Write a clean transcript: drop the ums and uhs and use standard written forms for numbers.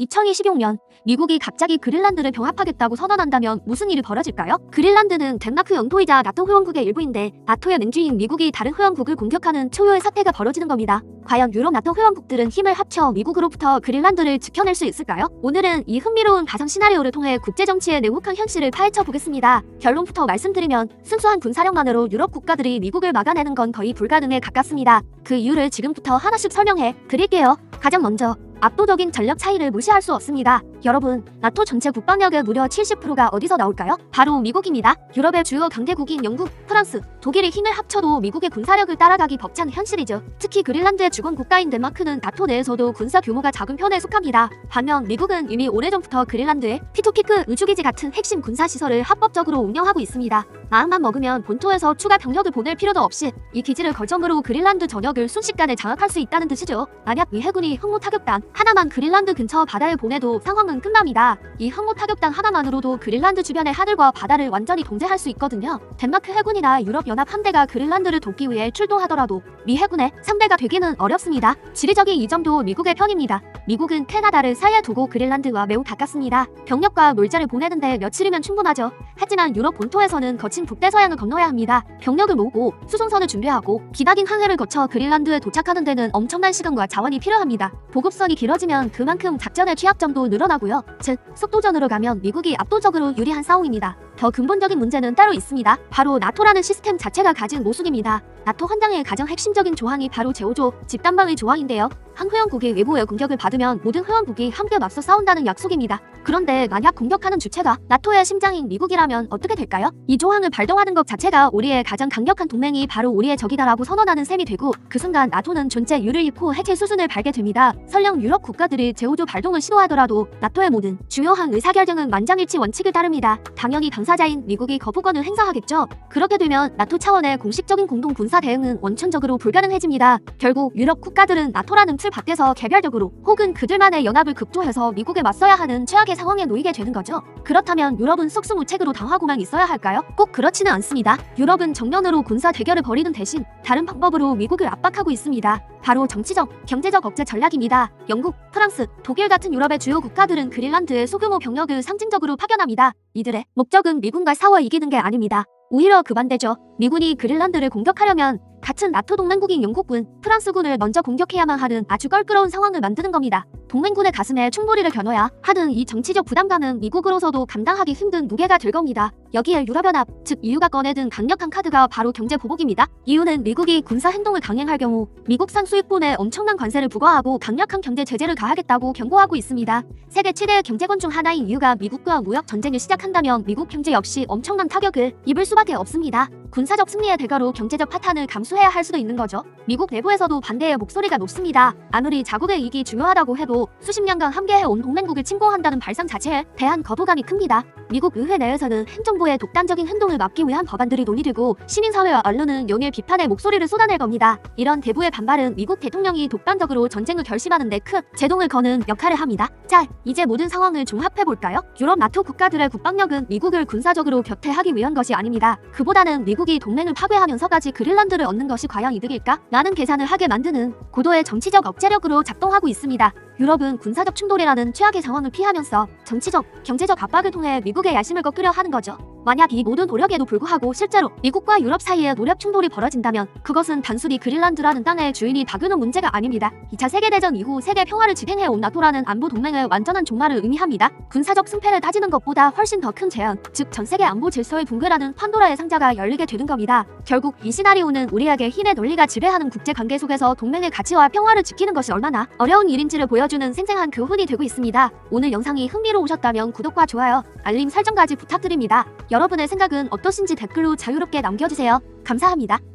2026년 미국이 갑자기 그린란드를 병합하겠다고 선언한다면 무슨 일이 벌어질까요? 그린란드는 덴마크 영토이자 나토 회원국의 일부인데 나토의 맹주인 미국이 다른 회원국을 공격하는 초유의 사태가 벌어지는 겁니다. 과연 유럽 나토 회원국들은 힘을 합쳐 미국으로부터 그린란드를 지켜낼 수 있을까요? 오늘은 이 흥미로운 가상 시나리오를 통해 국제정치의 냉혹한 현실을 파헤쳐 보겠습니다. 결론부터 말씀드리면 순수한 군사력만으로 유럽 국가들이 미국을 막아내는 건 거의 불가능에 가깝습니다. 그 이유를 지금부터 하나씩 설명해 드릴게요. 가장 먼저 압도적인 전력 차이를 무시할 수 없습니다. 여러분, 나토 전체 국방력의 무려 70%가 어디서 나올까요? 바로 미국입니다. 유럽의 주요 강대국인 영국, 프랑스, 독일이 힘을 합쳐도 미국의 군사력을 따라가기 벅찬 현실이죠. 특히 그린란드의 주권 국가인 덴마크는 나토 내에서도 군사 규모가 작은 편에 속합니다. 반면 미국은 이미 오래전부터 그린란드에 피토피크 우주기지 같은 핵심 군사시설을 합법적으로 운영하고 있습니다. 마음만 먹으면 본토에서 추가 병력을 보낼 필요도 없이 이 기지를 거점으로 그린란드 전역을 순식간에 장악할 수 있다는 뜻이죠. 만약 미 해군이 항모 타격단 하나만 그린란드 근처 바다에 보내도 상황은 끝납니다. 이 항모 타격단 하나만으로도 그린란드 주변의 하늘과 바다를 완전히 통제할 수 있거든요. 덴마크 해군이나 유럽연합 함대가 그린란드를 돕기 위해 출동하더라도 미 해군의 상대가 되기는 어렵습니다. 지리적인 이점도 미국의 편입니다. 미국은 캐나다를 사이에 두고 그린란드와 매우 가깝습니다. 병력과 물자를 보내는데 며칠이면 충분하죠. 하지만 유럽 본토에서는 거친 북대서양을 건너야 합니다. 병력을 모으고 수송선을 준비하고 기나긴 항해를 거쳐 그린란드에 도착하는 데는 엄청난 시간과 자원이 필요합니다. 보급선이 길어지면 그만큼 작전의 취약점도 늘어나고요. 즉, 속도전으로 가면 미국이 압도적으로 유리한 상황입니다. 더 근본적인 문제는 따로 있습니다. 바로 나토라는 시스템 자체가 가진 모순입니다. 나토 헌장의 가장 핵심적인 조항이 바로 제5조 집단방위 조항인데요. 한 회원국이 외부의 공격을 받으면 모든 회원국이 함께 맞서 싸운다는 약속입니다. 그런데 만약 공격하는 주체가 나토의 심장인 미국이라면 어떻게 될까요? 이 조항을 발동하는 것 자체가 우리의 가장 강력한 동맹이 바로 우리의 적이다라고 선언하는 셈이 되고 그 순간 나토는 존재 유를 잃고 해체 수순을 밟게 됩니다. 설령 유럽 국가들이 제5조 발동을 시도하더라도 나토의 모든 중요한 의사결정은 만장일치 원칙을 따릅니다. 당연히 당사자인 미국이 거부권을 행사하겠죠. 그렇게 되면 나토 차원의 공식적인 공동 군사 대응은 원천적으로 불가능해집니다. 결국 유럽 국가들은 나토라는 틀 밖에서 개별적으로 혹은 그들만의 연합을 급조해서 미국에 맞서야 하는 최악의 상황에 놓이게 되는 거죠. 그렇다면 유럽은 속수무책으로 당하고만 있어야 할까요? 꼭 그렇지는 않습니다. 유럽은 정면으로 군사 대결을 벌이는 대신 다른 방법으로 미국을 압박하고 있습니다. 바로 정치적, 경제적 억제 전략입니다. 영국, 프랑스, 독일 같은 유럽의 주요 국가들은 그린란드에 소규모 병력을 상징적으로 파견합니다. 이들의 목적은 미군과 싸워 이기는 게 아닙니다. 오히려 그 반대죠. 미군이 그린란드를 공격하려면 같은 나토 동맹국인 영국군, 프랑스군을 먼저 공격해야만 하는 아주 껄끄러운 상황을 만드는 겁니다. 동맹군의 가슴에 총소리를 겨눠야 하는 이 정치적 부담감은 미국으로서도 감당하기 힘든 무게가 될 겁니다. 여기에 유럽연합, 즉 EU가 꺼내든 강력한 카드가 바로 경제 보복입니다. EU는 미국이 군사 행동을 강행할 경우 미국산 수입분에 엄청난 관세를 부과하고 강력한 경제 제재를 가하겠다고 경고하고 있습니다. 세계 최대의 경제권 중 하나인 EU가 미국과 무역 전쟁을 시작한다면 미국 경제 역시 엄청난 타격을 입을 수밖에 없습니다. 군사적 승리의 대가로 경제적 파탄을 감수해야 할 수도 있는 거죠. 미국 내부에서도 반대의 목소리가 높습니다. 아무리 자국의 이익이 중요하다고 해도 수십 년간 함께해온 동맹국을 침공한다는 발상 자체에 대한 거부감이 큽니다. 미국 의회 내에서는 행정부의 독단적인 행동을 막기 위한 법안들이 논의되고 시민사회와 언론은 용일 비판의 목소리를 쏟아낼 겁니다. 이런 대부의 반발은 미국 대통령이 독단적으로 전쟁을 결심하는 데 큰 제동을 거는 역할을 합니다. 자, 이제 모든 상황을 종합해볼까요? 유럽 나토 국가들의 국방력은 미국을 군사적으로 격퇴하기 위한 것이 아닙니다. 그보다는 미국이 동맹을 파괴하면서까지 그린란드를 얻는 것이 과연 이득일까? 라는 계산을 하게 만드는 고도의 정치적 억제력으로 작동하고 있습니다. 유럽은 군사적 충돌이라는 최악의 상황을 피하면서 정치적, 경제적 압박을 통해 미국의 야심을 꺾으려 하는 거죠. 만약 이 모든 노력에도 불구하고 실제로 미국과 유럽 사이에 노력 충돌이 벌어진다면 그것은 단순히 그린란드라는 땅의 주인이 다그는 문제가 아닙니다. 2차 세계대전 이후 세계 평화를 지탱해온 나토라는 안보 동맹의 완전한 종말을 의미합니다. 군사적 승패를 따지는 것보다 훨씬 더 큰 제한, 즉 전 세계 안보 질서의 붕괴라는 판도라의 상자가 열리게 되는 겁니다. 결국 이 시나리오는 우리에게 힘의 논리가 지배하는 국제관계 속에서 동맹의 가치와 평화를 지키는 것이 얼마나 어려운 일인지를 보여주는 생생한 교훈이 되고 있습니다. 오늘 영상이 흥미로우셨다면 구독과 좋아요, 알림 설정까지 부탁드립니다. 여러분의 생각은 어떠신지 댓글로 자유롭게 남겨주세요. 감사합니다.